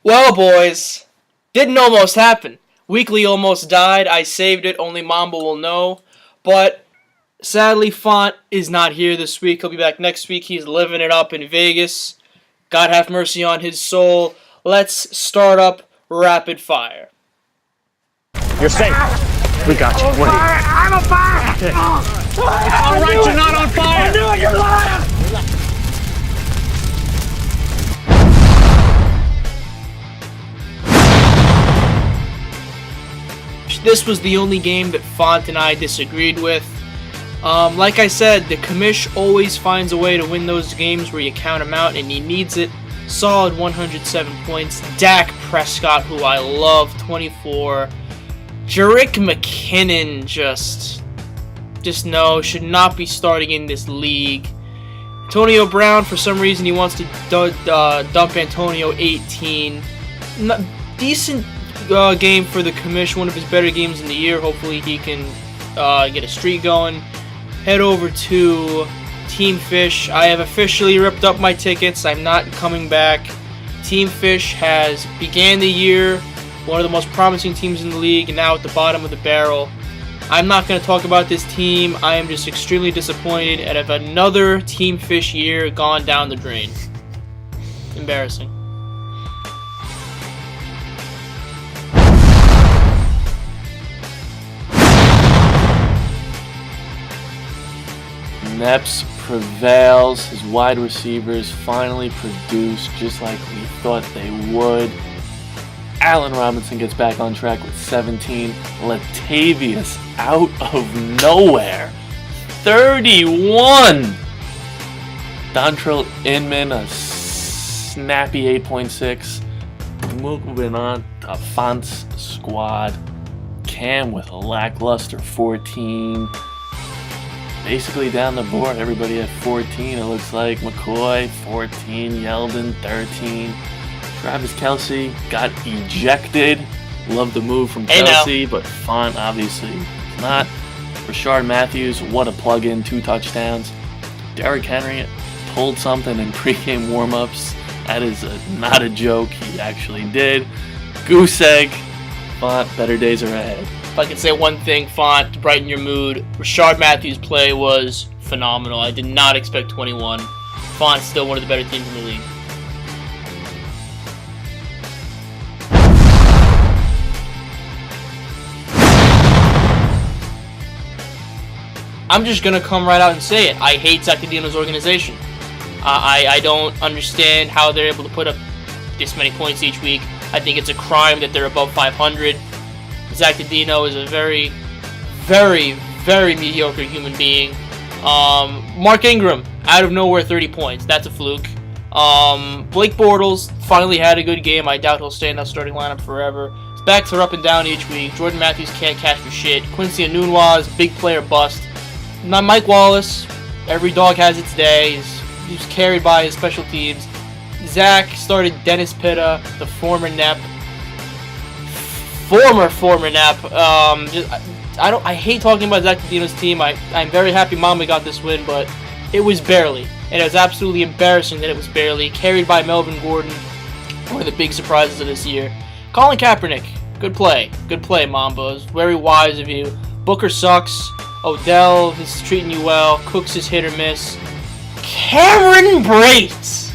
Well, boys, didn't almost happen. Weekly almost died. I saved it. Only Mamba will know. But sadly, Font is not here this week. He'll be back next week. He's living it up in Vegas. God have mercy on his soul. Let's start up rapid fire. You're safe. We got you. What are you? I'm on fire! It's all right, you're not on fire! I knew it, you're lying! This was the only game that Font and I disagreed with. Like I said, the commish always finds a way to win those games where you count him out, and he needs it. Solid 107 points. Dak Prescott, who I love, 24. Jerick McKinnon just should not be starting in this league. Antonio Brown, for some reason, he wants to dump Antonio, 18. Decent game for the commish, one of his better games in the year. Hopefully he can get a streak going. Head over to Team Fish. I have officially ripped up my tickets. I'm not coming back. Team Fish has began the year one of the most promising teams in the league, and now at the bottom of the barrel. I'm not going to talk about this team. I am just extremely disappointed at have another Team Fish year gone down the drain. Embarrassing. Neps prevails. His wide receivers finally produce just like we thought they would. Allen Robinson gets back on track with 17. Latavius out of nowhere, 31. Dontrell Inman, a snappy 8.6. Moving on to Font's squad. Cam with a lackluster 14. Basically down the board, everybody at 14. It looks like McCoy 14, Yeldon 13. Travis Kelce got ejected. Love the move from Kelce, but Font obviously not. Rashard Matthews, what a plug-in, 2 touchdowns. Derrick Henry pulled something in pregame warmups. That is not a joke. He actually did. Goose egg. Font, better days are ahead. If I can say one thing, Font, to brighten your mood, Rashard Matthews' play was phenomenal. I did not expect 21. Font's still one of the better teams in the league. I'm just going to come right out and say it. I hate Zach Adino's organization. I don't understand how they're able to put up this many points each week. I think it's a crime that they're above 500. Zach Adino is a very, very, very mediocre human being. Mark Ingram, out of nowhere, 30 points. That's a fluke. Blake Bortles finally had a good game. I doubt he'll stay in that starting lineup forever. His backs are up and down each week. Jordan Matthews can't catch for shit. Quincy Enunwa, big player bust. Not Mike Wallace. Every dog has its day. He's carried by his special teams. Zach started Dennis Pitta, the former Nep. Former Nep. I hate talking about Zach Adino's team. I'm very happy Mamba got this win, but it was barely. And it was absolutely embarrassing that it was barely. Carried by Melvin Gordon, one of the big surprises of this year. Colin Kaepernick, good play. Good play, Mamba. It was very wise of you. Booker sucks. Odell is treating you well. Cooks is hit or miss. Cameron Brate,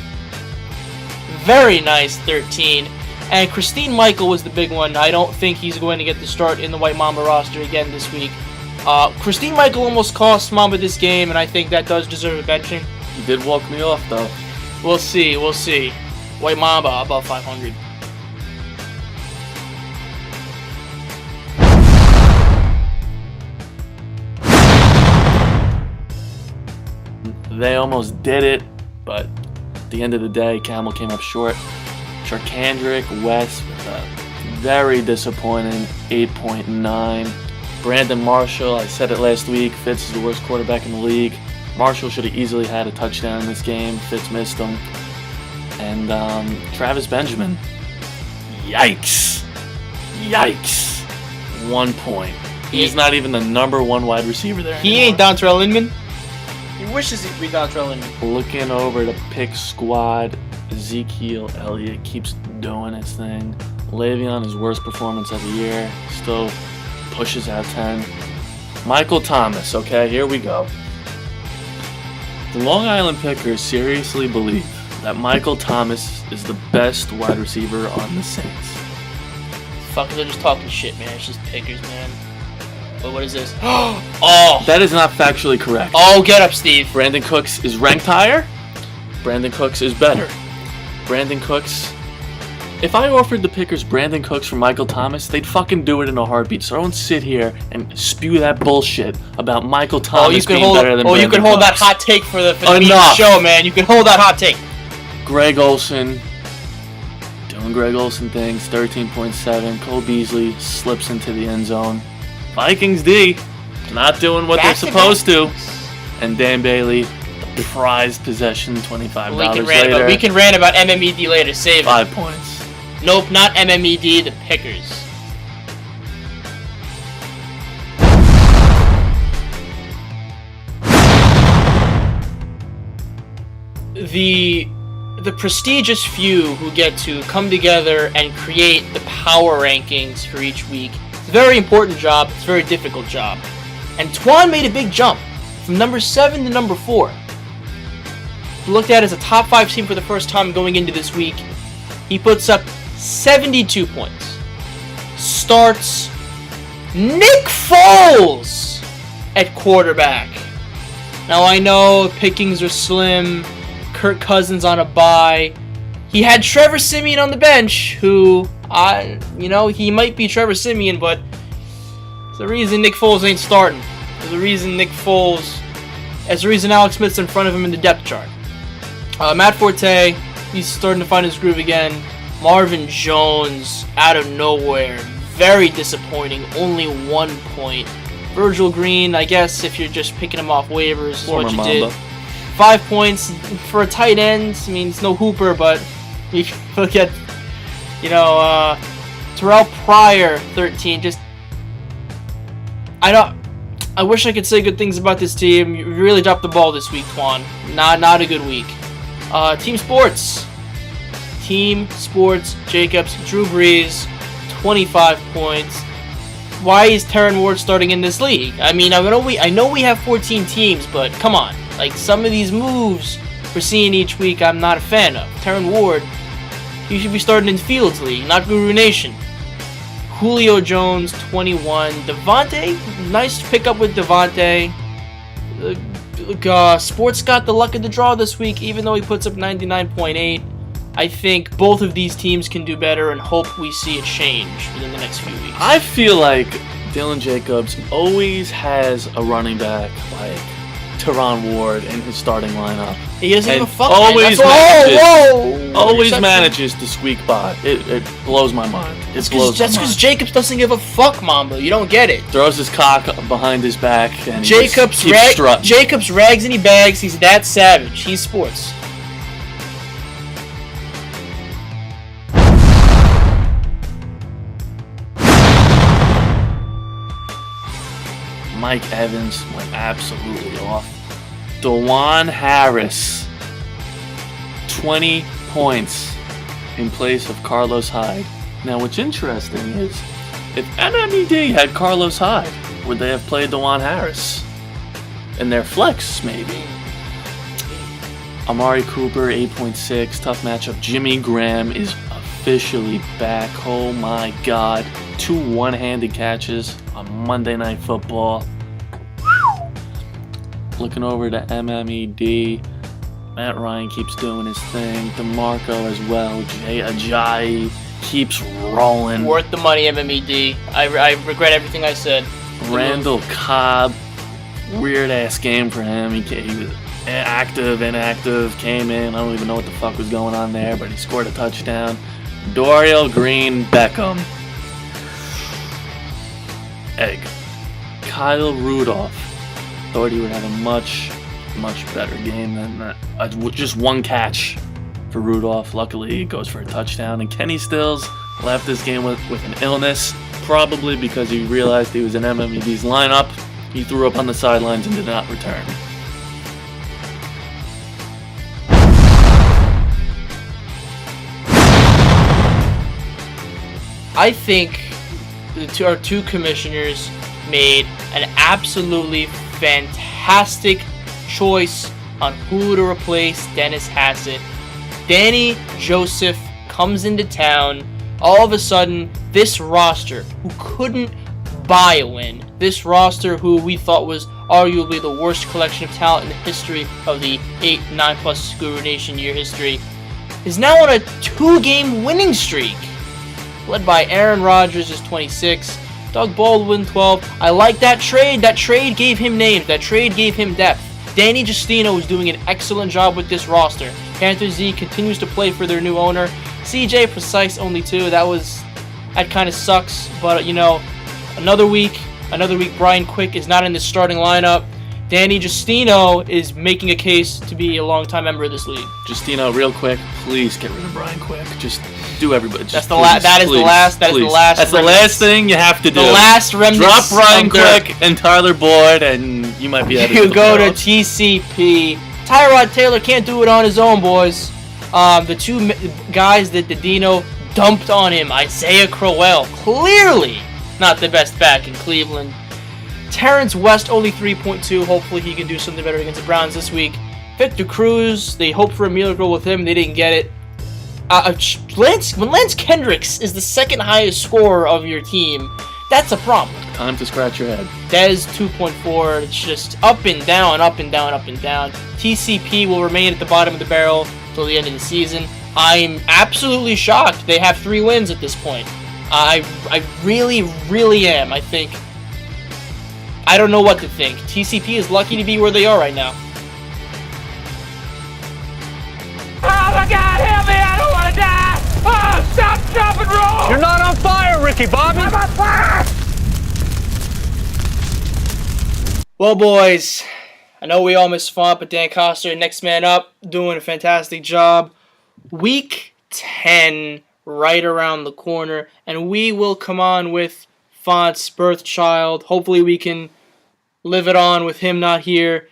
very nice, 13. And Christine Michael was the big one. I don't think he's going to get the start in the White Mamba roster again this week. Christine Michael almost cost Mamba this game, and I think that does deserve a benching. He did walk me off, though. We'll see. White Mamba above 500. They almost did it, but at the end of the day, Camel came up short. Charkandrick West with a very disappointing 8.9. Brandon Marshall, I said it last week, Fitz is the worst quarterback in the league. Marshall should have easily had a touchdown in this game. Fitz missed him. And Travis Benjamin, yikes. 1 point. He's not even the number 1 wide receiver there He anymore. ain't Dontrell Inman. He wishes he could be Dontrell Inman. Looking over the pick squad, Ezekiel Elliott keeps doing his thing. Le'Veon, his worst performance of the year, still pushes out 10. Michael Thomas, okay, here we go. The Long Island Pickers seriously believe that Michael Thomas is the best wide receiver on the Saints. Fuck, they're just talking shit, man. It's just Pickers, man. But what is this? Oh! That is not factually correct. Oh, get up, Steve. Brandon Cooks is ranked higher. Brandon Cooks is better. Brandon Cooks... If I offered the Pickers Brandon Cooks for Michael Thomas, they'd fucking do it in a heartbeat. So don't sit here and spew that bullshit about Michael Thomas being better than Brandon Cooks. You could hold that hot take for the Enough. show, man. You can hold that hot take. Greg Olsen, doing Greg Olsen things, 13.7. Cole Beasley slips into the end zone. Vikings D, not doing what they're supposed to. And Dan Bailey, the prized possession, $25 later. We can rant about MMED later. Save it. 5 points. Nope, not MMED, the Pickers. The prestigious few who get to come together and create the power rankings for each week. It's a very important job. It's a very difficult job. And Twan made a big jump from number 7 to number 4. Looked at as a top 5 team for the first time going into this week. He puts up 72 points. Starts Nick Foles at quarterback. Now I know pickings are slim. Kirk Cousins on a bye. He had Trevor Siemian on the bench, who, he might be Trevor Siemian, but there's a reason Nick Foles ain't starting. There's a reason Alex Smith's in front of him in the depth chart. Matt Forte, he's starting to find his groove again. Marvin Jones, out of nowhere, very disappointing, only 1 point. Virgil Green, I guess if you're just picking him off waivers, is what you did. 5 points for a tight end. I mean, it's no Hooper, but you can look at, Terrell Pryor, 13. I wish I could say good things about this team. You really dropped the ball this week, Twan. Not a good week. Team Sports, Jacobs, Drew Brees, 25 points. Why is Terran Ward starting in this league? I mean, I know we have 14 teams, but come on. Like, some of these moves we're seeing each week, I'm not a fan of. Terran Ward, you should be starting in Fields League, not Guru Nation. Julio Jones, 21. Devontae, nice pickup with Devontae. Sports got the luck of the draw this week, even though he puts up 99.8. I think both of these teams can do better and hope we see a change within the next few weeks. I feel like Dylan Jacobs always has a running back like Terran Ward in his starting lineup. He doesn't give a fuck. Always manages to squeak by. It blows my mind. That's because Jacobs doesn't give a fuck, Mambo. You don't get it. Throws his cock behind his back and Jacobs rags and he bags. He's that savage. He's sports. Mike Evans went absolutely off. DeJuan Harris, 20 points in place of Carlos Hyde. Now, what's interesting is, if MMED had Carlos Hyde, would they have played DeJuan Harris? In their flex, maybe. Amari Cooper, 8.6, tough matchup. Jimmy Graham is officially back. Oh my God. 2 one-handed catches on Monday Night Football. Looking over to MMED, Matt Ryan keeps doing his thing. DeMarco as well. Jay Ajayi keeps rolling. Worth the money, MMED. I regret everything I said. Randall Cobb, weird-ass game for him. He was inactive, came in. I don't even know what the fuck was going on there, but he scored a touchdown. Dorial Green-Beckham. Egg. Kyle Rudolph. Thought he would have a much better game than that. Just one catch for Rudolph. Luckily, he goes for a touchdown. And Kenny Stills left this game with an illness, probably because he realized he was in MMED's lineup. He threw up on the sidelines and did not return. I think our two commissioners made an absolutely fantastic choice on who to replace Dennis Hassett. Danny Joseph comes into town. All of a sudden, this roster, who couldn't buy a win, this roster who we thought was arguably the worst collection of talent in the history of the 8-9+ Guru Nation year history, is now on a 2-game winning streak. Led by Aaron Rodgers is 26, Doug Baldwin 12. I like that trade. That trade gave him names. That trade gave him depth. Danny Justino is doing an excellent job with this roster. Panther Z continues to play for their new owner. CJ Precise only 2. That kind of sucks. But another week Brian Quick is not in the starting lineup. Danny Justino is making a case to be a longtime member of this league. Justino, real quick, please get rid of Brian Quick. Just do everybody. That's the last thing you have to do. The last remnants. Drop Brian Quick and Tyler Boyd, and you might be able to. You go to TCP. Tyrod Taylor can't do it on his own, boys. The two guys that Dino dumped on him, Isaiah Crowell, clearly not the best back in Cleveland. Terrence West, only 3.2. Hopefully he can do something better against the Browns this week. Victor Cruz, they hoped for a miracle with him. They didn't get it. When Lance Kendricks is the second highest scorer of your team, that's a problem. Time to scratch your head. Dez, 2.4. It's just up and down, up and down, up and down. TCP will remain at the bottom of the barrel till the end of the season. I'm absolutely shocked. They have 3 wins at this point. I really, really am. I don't know what to think. TCP is lucky to be where they are right now. Oh my God, help me! I don't want to die! Oh, stop, drop, and roll! You're not on fire, Ricky Bobby! I'm on fire! Well, boys, I know we all miss Font, but Dan Coster, next man up, doing a fantastic job. Week 10 right around the corner, and we will come on with Font's birth child. Hopefully we can live it on with him not here.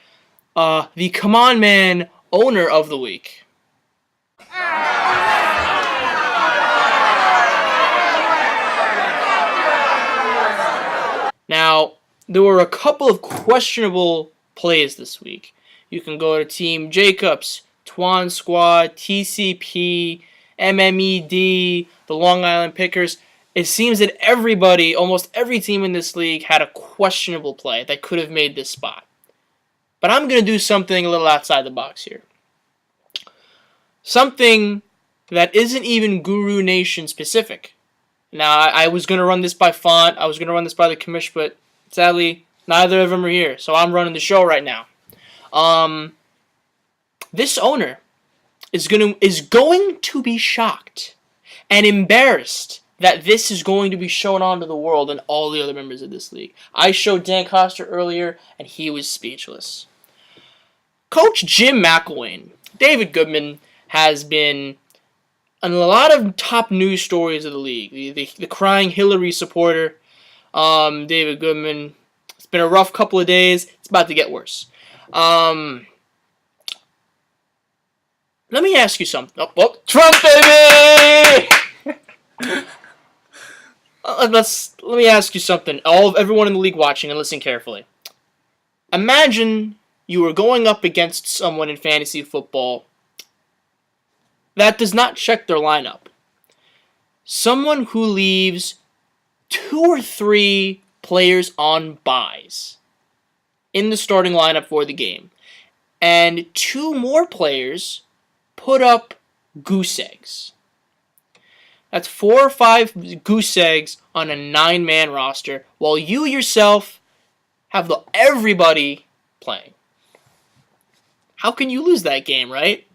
The Come On Man owner of the week. Now, there were a couple of questionable plays this week. You can go to Team Jacobs, Twan Squad, TCP, MMED, the Long Island Pickers. It seems that everybody, almost every team in this league, had a questionable play that could have made this spot. But I'm going to do something a little outside the box here. Something that isn't even Guru Nation specific. Now, I was going to run this by Font, I was going to run this by the commish, but sadly, neither of them are here, so I'm running the show right now. This owner is going to be shocked and embarrassed that this is going to be shown on to the world and all the other members of this league. I showed Dan Coster earlier, and he was speechless. Coach Jim McElwain, David Goodman, has been in a lot of top news stories of the league. The crying Hillary supporter, David Goodman. It's been a rough couple of days. It's about to get worse. Let me ask you something. Oh, Trump, baby! Let me ask you something. Everyone in the league watching, and listen carefully. Imagine you were going up against someone in fantasy football that does not check their lineup. Someone who leaves 2 or 3 players on buys in the starting lineup for the game, and 2 more players put up goose eggs. That's 4 or 5 goose eggs on a 9-man roster, while you yourself have everybody playing. How can you lose that game, right?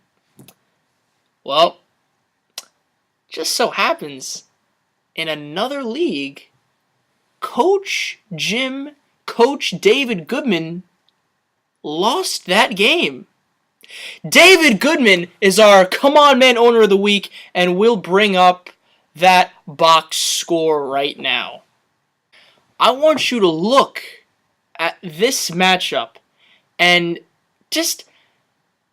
Well, just so happens, in another league, Coach David Goodman lost that game. David Goodman is our Come On Man owner of the week, and we'll bring up that box score right now. I want you to look at this matchup and just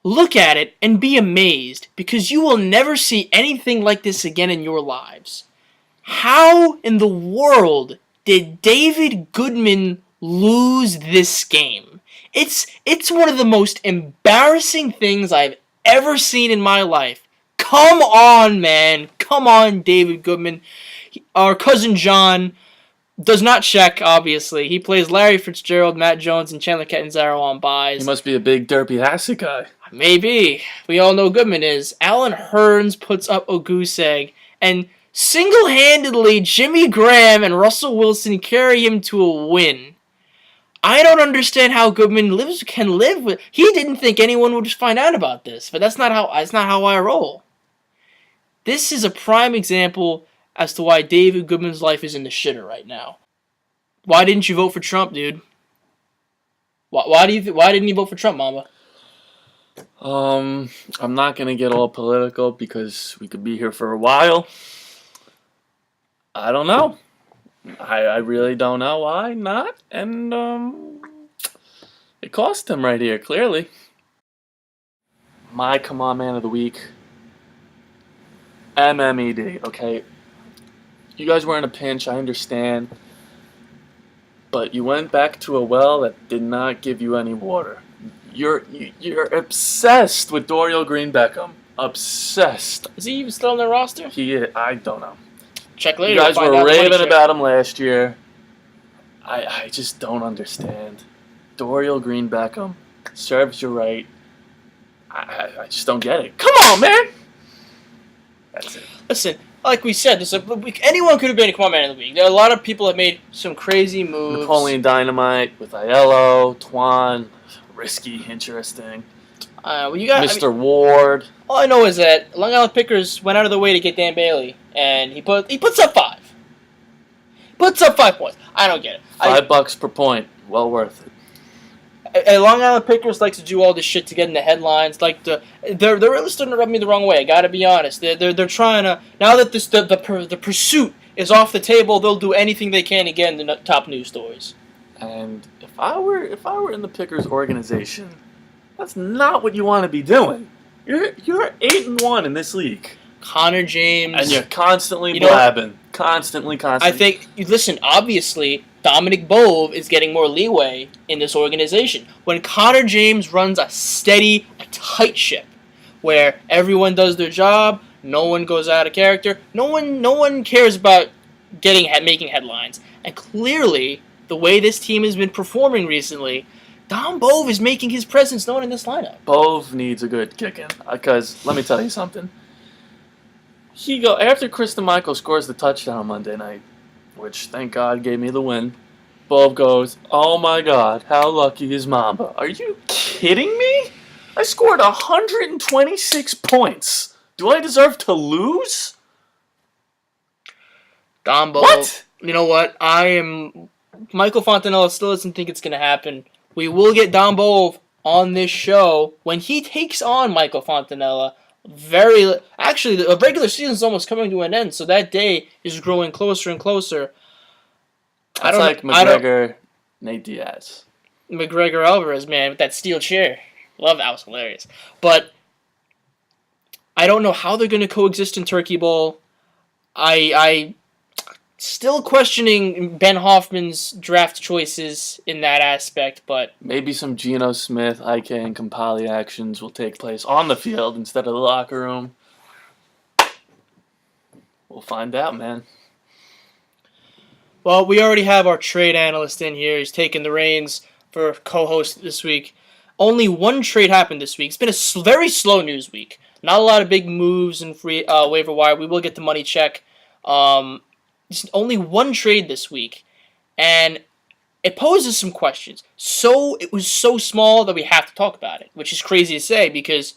look at it and be amazed, because you will never see anything like this again in your lives. How in the world did David Goodman lose this game? It's one of the most embarrassing things I've ever seen in my life. Come on, man. Come on, David Goodman. Our cousin John does not check, obviously. He plays Larry Fitzgerald, Matt Jones, and Chandler Catanzaro on buys. He must be a big derpy Hassett guy. Maybe. We all know Goodman is. Alan Hearns puts up a goose egg, and single-handedly, Jimmy Graham and Russell Wilson carry him to a win. I don't understand how Goodman can live with. He didn't think anyone would find out about this, but that's not how I roll. This is a prime example as to why David Goodman's life is in the shitter right now. Why didn't you vote for Trump, dude? Why didn't you vote for Trump, Mama? I'm not gonna get all political because we could be here for a while. I don't know. I really don't know why not, and it cost him right here, clearly. My Come On Man of the Week, MMED, okay? You guys were in a pinch, I understand, but you went back to a well that did not give you any water. You're obsessed with Dorial Green Beckham. Obsessed. Is he even still on the roster? I don't know. Check later. You guys were raving about him last year. I just don't understand. Dorial Green Beckham serves you right. I just don't get it. Come on, man! That's it. Listen, like we said, anyone could have been a Come On Man of the Week. There are a lot of people that made some crazy moves. Napoleon Dynamite with Aiello, Twan, risky, interesting. Mr. Ward. All I know is that Long Island Pickers went out of their way to get Dan Bailey, and he puts up 5. Puts up 5 points. I don't get it. $5 per point. Well worth it. And Long Island Pickers likes to do all this shit to get in the headlines. They're really starting to rub me the wrong way. I gotta be honest. They're trying to, now that the pursuit is off the table, they'll do anything they can to get in the top news stories. And if I were in the Pickers organization, that's not what you want to be doing. You're 8-1 in this league. Connor James. And you're constantly blabbing. Constantly. I think, listen, obviously, Dominic Bove is getting more leeway in this organization. When Connor James runs a steady, a tight ship, where everyone does their job, no one goes out of character, no one cares about making headlines. And clearly, the way this team has been performing recently, Dom Bove is making his presence known in this lineup. Bove needs a good kicking, because let me tell you something. After Kristen Michael scores the touchdown Monday night, which thank God gave me the win, Bove goes, "Oh my God, how lucky is Mamba? Are you kidding me? I scored 126 points. Do I deserve to lose?" Dom Bove. What? You know what? Michael Fontanella still doesn't think it's going to happen. We will get Dom Bove on this show when he takes on Michael Fontanella. Actually, the regular season is almost coming to an end, so that day is growing closer and closer. That's like McGregor, Nate Diaz. McGregor Alvarez, man, with that steel chair. Love that, was hilarious. But I don't know how they're going to coexist in Turkey Bowl. I still questioning Ben Hoffman's draft choices in that aspect, but maybe some Geno Smith, IK, and Kompali actions will take place on the field instead of the locker room. We'll find out, man. Well, we already have our trade analyst in here. He's taking the reins for co-host this week. Only one trade happened this week. It's been a very slow news week. Not a lot of big moves in free waiver wire. We will get the money check. Only one trade this week, and it poses some questions. So it was so small that we have to talk about it, which is crazy to say because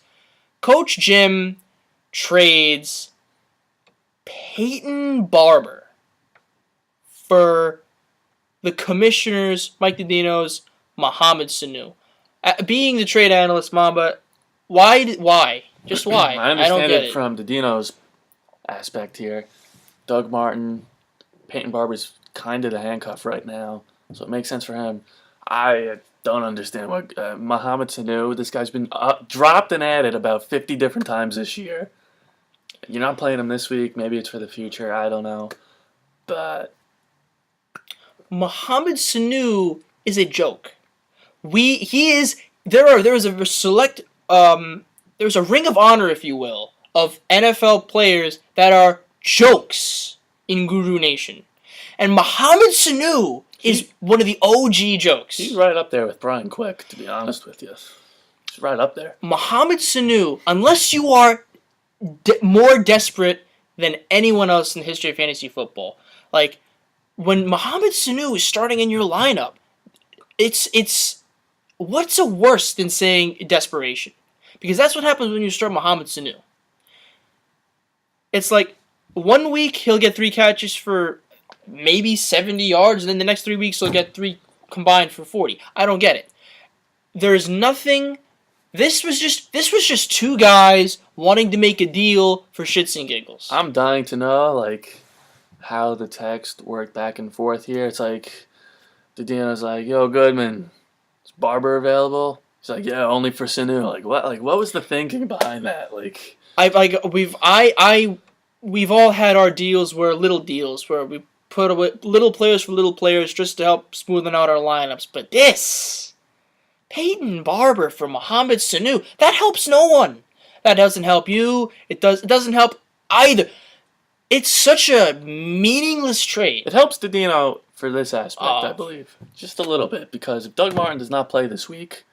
Coach Jim trades Peyton Barber for the Commissioners, Mike Didino's Mohamed Sanu. Being the trade analyst, Mamba, why? Just why? I understand don't get it from Didino's aspect here. Doug Martin, Peyton Barber's kind of the handcuff right now, so it makes sense for him. I don't understand what Mohamed Sanu, this guy's been dropped and added about 50 different times this year. You're not playing him this week. Maybe it's for the future. I don't know. but Mohamed Sanu is a joke. There's a ring of honor, if you will, of NFL players that are jokes in Guru Nation. And Mohamed Sanu is one of the OG jokes. he's right up there with Brian Quick, to be honest with you. He's right up there. Mohamed Sanu, unless you are more desperate than anyone else in the history of fantasy football, like when Mohamed Sanu is starting in your lineup, it's what's a worse than saying desperation? Because that's what happens when you start Mohamed Sanu. It's like 1 week he'll get 3 catches for maybe 70 yards, and then the next 3 weeks he'll get 3 combined for 40. I don't get it. There's nothing. This was just 2 guys wanting to make a deal for shits and giggles. I'm dying to know, like, how the text worked back and forth here. It's like, Didino's like, yo, Goodman, is Barber available? He's like, yeah, only for Sanu. Like, what? Like, what was the thinking behind that? Like, we've all had our deals where we put away little players for little players just to help smoothen out our lineups. But this, Peyton Barber for Mohamed Sanu, that helps no one. That doesn't help you. It doesn't help either. It's such a meaningless trade. it helps Didino for this aspect, I believe. Just a little bit, because if Doug Martin does not play this week,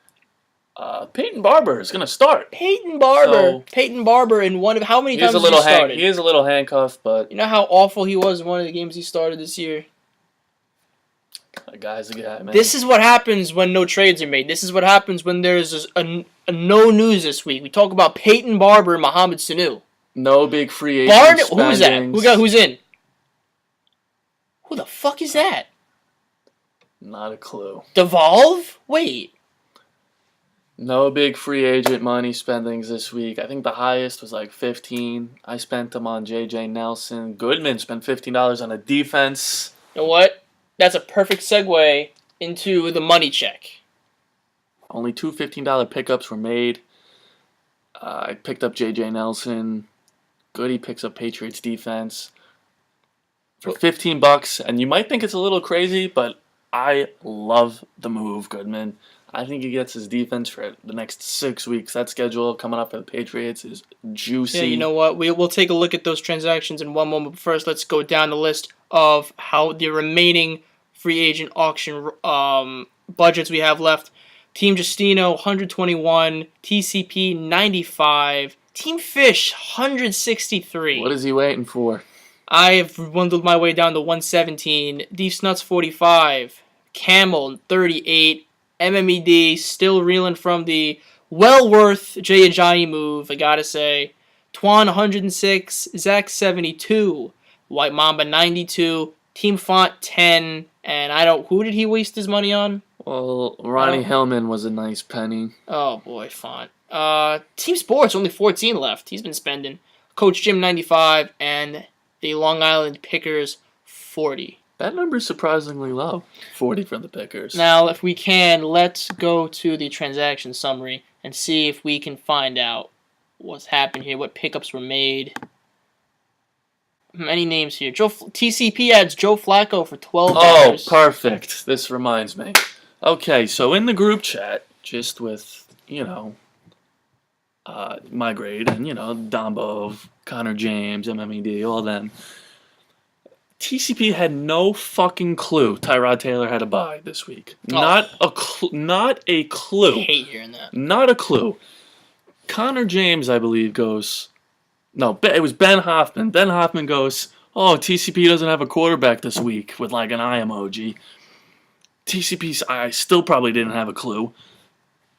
Peyton Barber is going to start. Peyton Barber in one of how many times he started? He is a little handcuffed, but You know how awful he was in one of the games he started this year? that guy's a guy, man. This is what happens when no trades are made. This is what happens when there's a no news this week. We talk about Peyton Barber and Mohamed Sanu. No big free agent Who's that? Who's in? Who the fuck is that? Not a clue. Devolve? Wait. No big free agent money spendings this week. I think the highest was like 15. I spent them on J.J. Nelson. Goodman spent $15 on a defense. You know what? That's a perfect segue into the money check. Only 2 $15 pickups were made. I picked up J.J. Nelson. Goody picks up Patriots defense for $15. And you might think it's a little crazy, but I love the move, Goodman. I think he gets his defense for the next 6 weeks. That schedule coming up for the Patriots is juicy. Yeah, you know what? We'll take a look at those transactions in one moment. But first, let's go down the list of how the remaining free agent auction budgets we have left. Team Justino, 121. TCP, 95. Team Fish, 163. What is he waiting for? I've dwindled my way down to 117. Deef Nuts, 45. Camel, 38. MMED, still reeling from the well-worth Jay Ajayi move, I gotta say. Twan, 106. Zach, 72. White Mamba, 92. Team Font, 10. And who did he waste his money on? Well, Ronnie Hillman was a nice penny. Oh, boy, Font. Team Sports, only 14 left. He's been spending. Coach Jim, 95. And the Long Island Pickers, 40. That number's surprisingly low. 40 for the Pickers. Now, if we can, let's go to the transaction summary and see if we can find out what's happened here, what pickups were made. Many names here. TCP adds Joe Flacco for $12. Oh, perfect. This reminds me. Okay, so in the group chat, just with, my grade and, Dombo, Connor James, MMED, all them. TCP had no fucking clue Tyrod Taylor had a bye this week. Oh. Not a clue. I hate hearing that. Not a clue. Connor James, I believe, goes... No, it was Ben Hoffman. Ben Hoffman goes, oh, TCP doesn't have a quarterback this week, with like an eye emoji. I still probably didn't have a clue.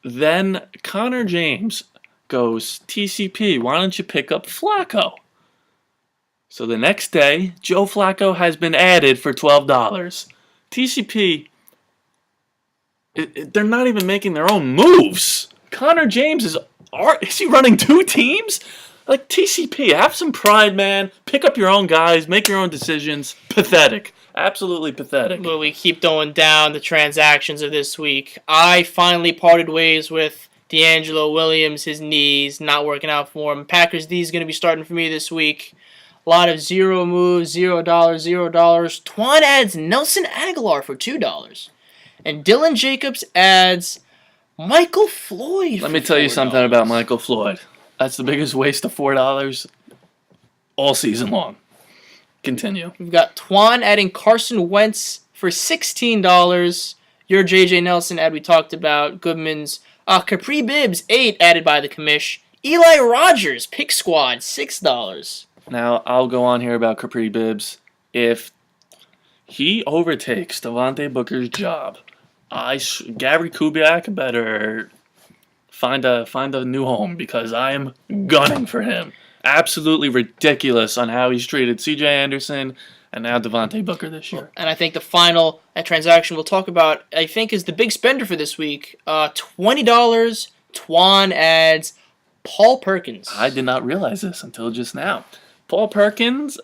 Then Connor James goes, TCP, why don't you pick up Flacco? So the next day, Joe Flacco has been added for $12. TCP, they're not even making their own moves. Connor James is he running 2 teams? Like, TCP, have some pride, man. Pick up your own guys. Make your own decisions. Pathetic. Absolutely pathetic. Well, we keep going down the transactions of this week. I finally parted ways with D'Angelo Williams. His knees not working out for him. Packers D is going to be starting for me this week. A lot of zero moves, $0, $0. Twan adds Nelson Aguilar for $2. And Dylan Jacobs adds Michael Floyd. Let me tell you something about Michael Floyd. That's the biggest waste of $4 all season long. Continue. We've got Twan adding Carson Wentz for $16. Your JJ Nelson ad we talked about. Goodman's Capri Bibbs 8 added by the commish. Eli Rogers Pick Squad $6. Now, I'll go on here about Capri Bibbs. If he overtakes Devontae Booker's job, Gary Kubiak better find a new home because I am gunning for him. Absolutely ridiculous on how he's treated C.J. Anderson and now Devontae Booker this year. And I think the final transaction we'll talk about, I think, is the big spender for this week. $20. Twan adds Paul Perkins. I did not realize this until just now. Paul Perkins,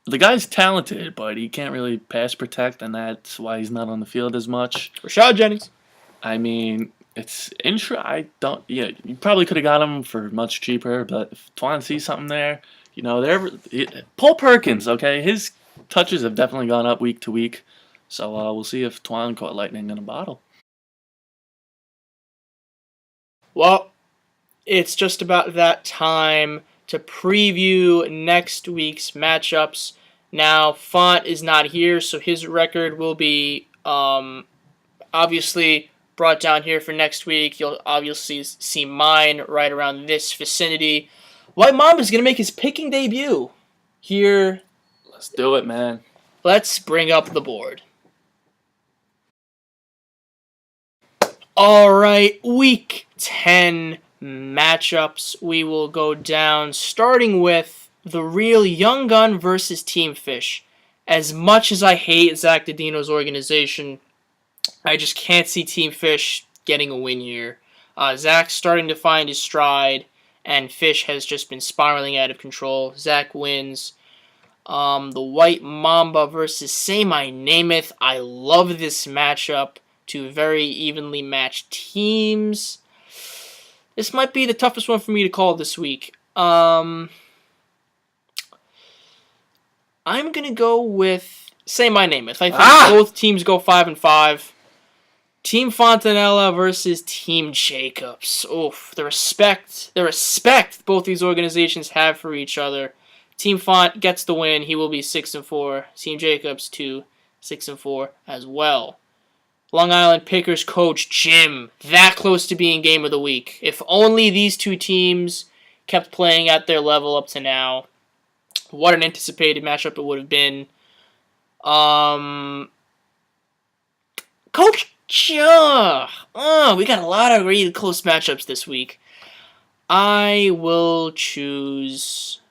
the guy's talented, but he can't really pass protect, and that's why he's not on the field as much. Rashad Jennings. I mean, it's you probably could have got him for much cheaper, but if Twan sees something there, Paul Perkins, okay, his touches have definitely gone up week to week, so we'll see if Twan caught lightning in a bottle. Well, it's just about that time to preview next week's matchups. Now, Font is not here, so his record will be obviously brought down here for next week. You'll obviously see mine right around this vicinity. White Mamba's going to make his picking debut here. Let's do it, man. Let's bring up the board. All right, Week 10 matchups. We will go down, starting with the real Young Gun versus Team Fish. As much as I hate Zach Didino's organization, I just can't see Team Fish getting a win here. Zach's starting to find his stride, and Fish has just been spiraling out of control. Zach wins. The White Mamba versus Say My Nameth. I love this matchup. Two very evenly matched teams. This might be the toughest one for me to call this week. I'm going to go with Say My Nameth. I think both teams go 5-5. Team Fontanella versus Team Jacobs. Oof, the respect both these organizations have for each other. Team Font gets the win. He will be 6-4. Team Jacobs 6-4 as well. Long Island Pickers coach Jim, that close to being game of the week. If only these two teams kept playing at their level up to now. What an anticipated matchup it would have been. Coach Jim, we got a lot of really close matchups this week. I will choose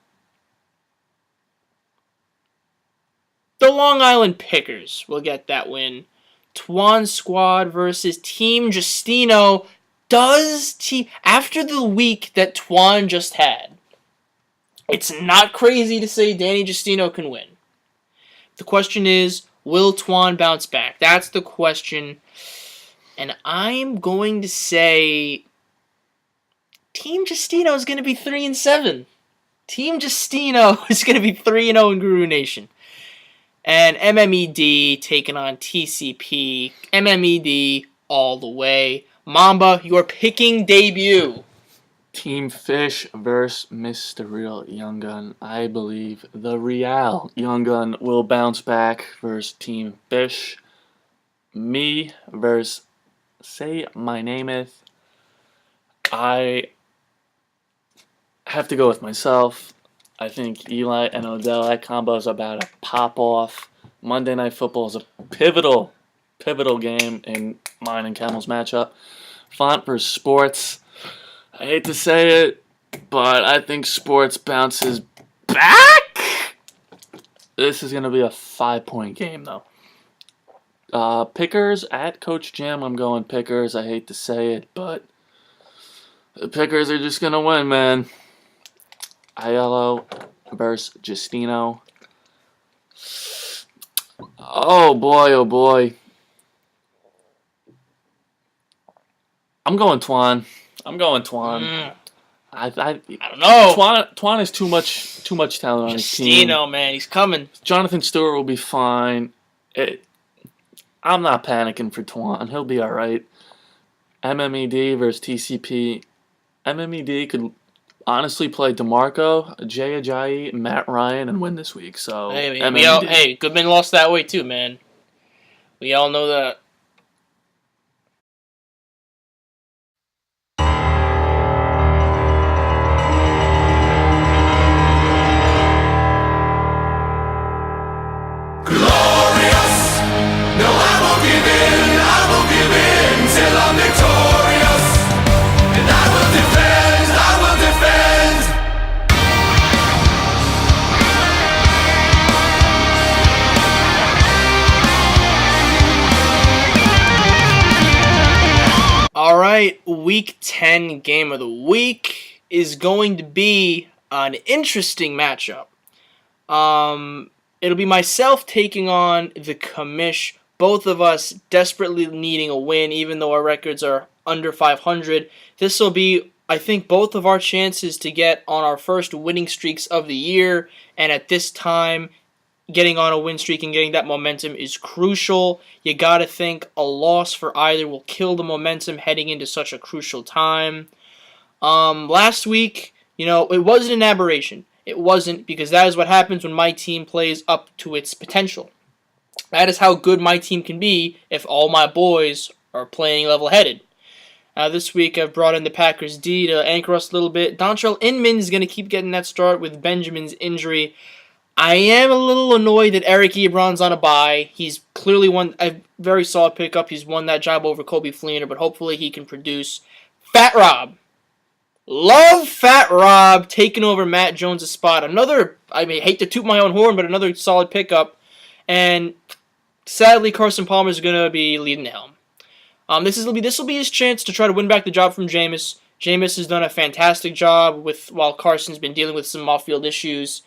the Long Island Pickers. We'll get that win. Twan Squad versus Team Justino. After the week that Twan just had, it's not crazy to say Danny Justino can win. The question is, will Twan bounce back? That's the question. And I'm going to say Team Justino is going to be 3-7. Team Justino is going to be 3-0 in Guru Nation. And MMED taking on TCP. MMED all the way. Mamba, your picking debut. Team Fish versus Mr. Real Young Gun. I believe the Real Young Gun will bounce back versus Team Fish. Me versus Say My Nameth. I have to go with myself. I think Eli and Odell, that combo is about to pop off. Monday Night Football is a pivotal game in mine and Camel's matchup. Font versus Sports. I hate to say it, but I think Sports bounces back. This is going to be a 5-point game, though. Pickers at Coach Jam. I'm going Pickers. I hate to say it, but the Pickers are just going to win, man. Aiello versus Justino. Oh boy. I'm going Twan. I don't know. Twan is too much talent on his team. Justino, man, he's coming. Jonathan Stewart will be fine. I'm not panicking for Twan. He'll be all right. MMED versus TCP. MMED could honestly play DeMarco, Jay Ajayi, Matt Ryan, and win this week. So hey, Goodman lost that way too, man. We all know that. Alright, Week 10 game of the week is going to be an interesting matchup. It'll be myself taking on the Commish, both of us desperately needing a win, even though our records are under 500. This will be, I think, both of our chances to get on our first winning streaks of the year, and at this time, getting on a win streak and getting that momentum is crucial. You gotta think a loss for either will kill the momentum heading into such a crucial time. Last week, it wasn't an aberration. It wasn't, because that is what happens when my team plays up to its potential. That is how good my team can be if all my boys are playing level-headed. This week I've brought in the Packers D to anchor us a little bit. Dontrell Inman is going to keep getting that start with Benjamin's injury. I am a little annoyed that Eric Ebron's on a bye. He's clearly won a very solid pickup. He's won that job over Kobe Fleener, but hopefully he can produce. Fat Rob. Love Fat Rob taking over Matt Jones' spot. I hate to toot my own horn, but another solid pickup. And sadly, Carson Palmer is going to be leading the helm. This will be his chance to try to win back the job from Jameis. Jameis has done a fantastic job while Carson's been dealing with some off-field issues.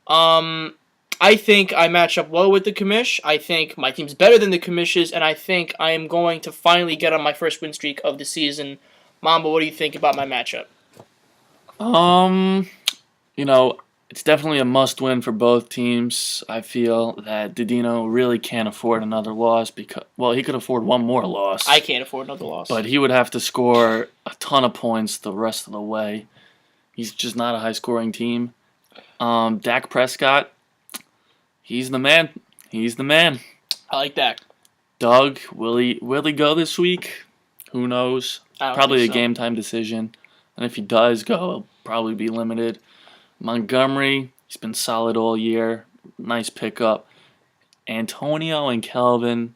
I think I match up well with the Commish. I think my team's better than the Commish's, and I think I am going to finally get on my first win streak of the season. Mamba, what do you think about my matchup? It's definitely a must-win for both teams. I feel that Didino really can't afford another loss because, he could afford one more loss. I can't afford another loss. But he would have to score a ton of points the rest of the way. He's just not a high-scoring team. Dak Prescott, he's the man. He's the man. I like Dak. Doug, will he go this week? Who knows? Probably a game-time decision. And if he does go, he'll probably be limited. Montgomery, he's been solid all year. Nice pickup. Antonio and Kelvin.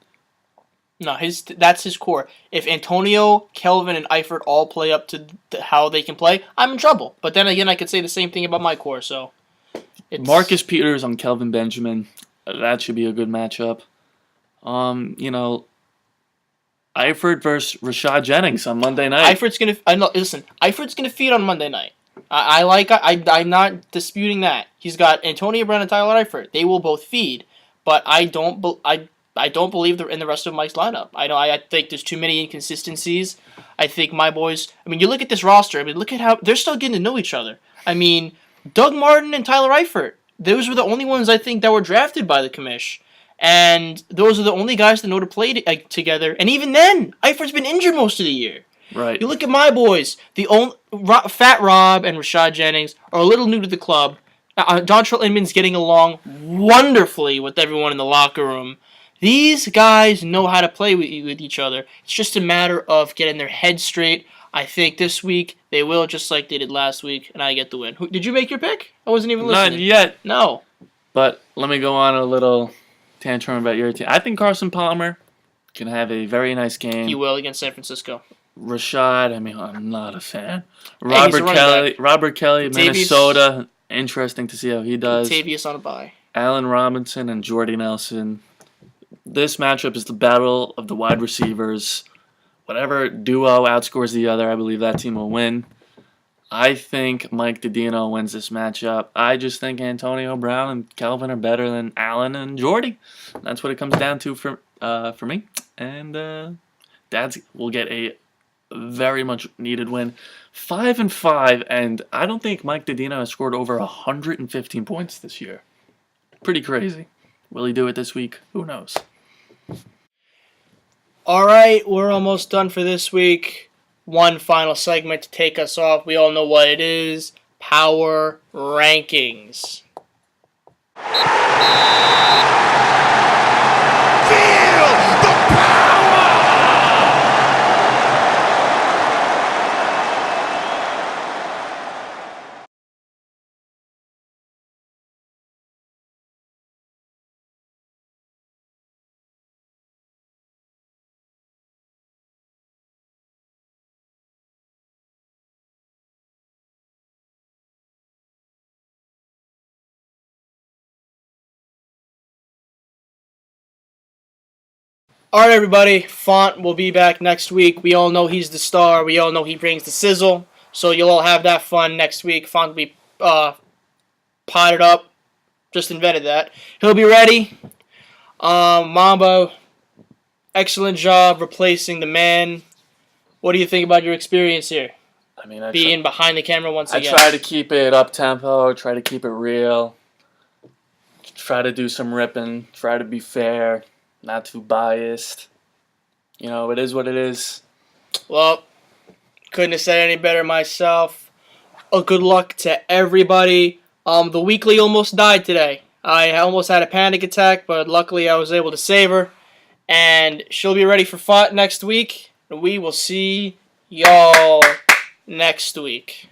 No, that's his core. If Antonio, Kelvin, and Eifert all play up to how they can play, I'm in trouble. But then again, I could say the same thing about my core. So, Marcus Peters on Kelvin Benjamin. That should be a good matchup. Eifert versus Rashad Jennings on Monday night. Eifert's gonna feed on Monday night. I'm not disputing that. He's got Antonio Brown and Tyler Eifert. They will both feed, but I don't believe they're in the rest of Mike's lineup. I think there's too many inconsistencies. I think my boys. You look at this roster. Look at how they're still getting to know each other. Doug Martin and Tyler Eifert. Those were the only ones I think that were drafted by the Commish. And those are the only guys that know to play together. And even then, Eifert's been injured most of the year. Right. You look at my boys. Fat Rob and Rashad Jennings are a little new to the club. Dontrell Inman's getting along wonderfully with everyone in the locker room. These guys know how to play with each other. It's just a matter of getting their heads straight. I think this week they will, just like they did last week, and I get the win. Did you make your pick? I wasn't even listening. Not yet. No. But let me go on a little tantrum about your team. I think Carson Palmer can have a very nice game. He will against San Francisco. Rashad, I'm not a fan. Robert Kelly, Minnesota. Interesting to see how he does. Latavius on a bye. Allen Robinson and Jordy Nelson. This matchup is the battle of the wide receivers. Whatever duo outscores the other, I believe that team will win. I think Mike Didino wins this matchup. I just think Antonio Brown and Kelvin are better than Allen and Jordy. That's what it comes down to for me. And Dads will get a very much needed win. 5-5, and I don't think Mike Dedina has scored over 115 points this year. Pretty crazy. Will he do it this week? Who knows? Alright, we're almost done for this week. One final segment to take us off. We all know what it is. Power Rankings. Alright, everybody. Font will be back next week. We all know he's the star. We all know he brings the sizzle. So you'll all have that fun next week. Font will be potted up. Just invented that. He'll be ready. Mambo, excellent job replacing the man. What do you think about your experience here? I mean, Being behind the camera once again. I try to keep it up-tempo, try to keep it real, try to do some ripping, try to be fair, not too biased. You know, it is what it is. Well, couldn't have said any better myself. Good luck to everybody. The weekly almost died today. I almost had a panic attack, but luckily I was able to save her. And she'll be ready for Font next week. And we will see y'all next week.